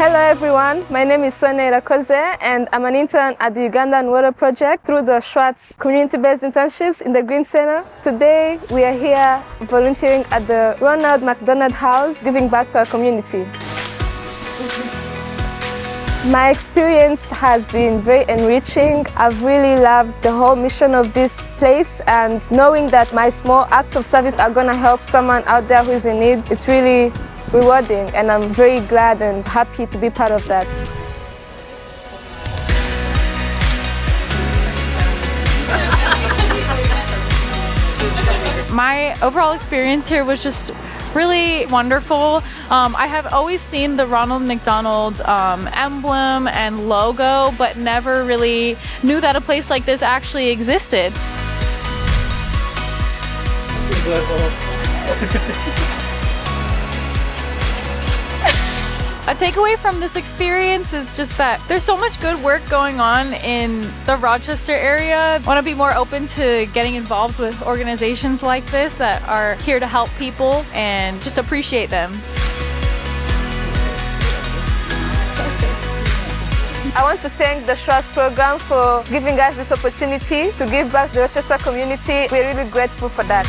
Hello everyone, my name is Sonia Irakoze and I'm an intern at the Ugandan Water Project through the Schwartz Community Based Internships in the Green Center. Today we are here volunteering at the Ronald McDonald House, giving back to our community. My experience has been very enriching. I've really loved the whole mission of this place, and knowing that my small acts of service are going to help someone out there who is in need, it's really rewarding, and I'm very glad and happy to be part of that. My overall experience here was just really wonderful. I have always seen the Ronald McDonald emblem and logo, but never really knew that a place like this actually existed. A takeaway from this experience is just that there's so much good work going on in the Rochester area. I want to be more open to getting involved with organizations like this that are here to help people and just appreciate them. I want to thank the Schwartz program for giving us this opportunity to give back to the Rochester community. We're really grateful for that.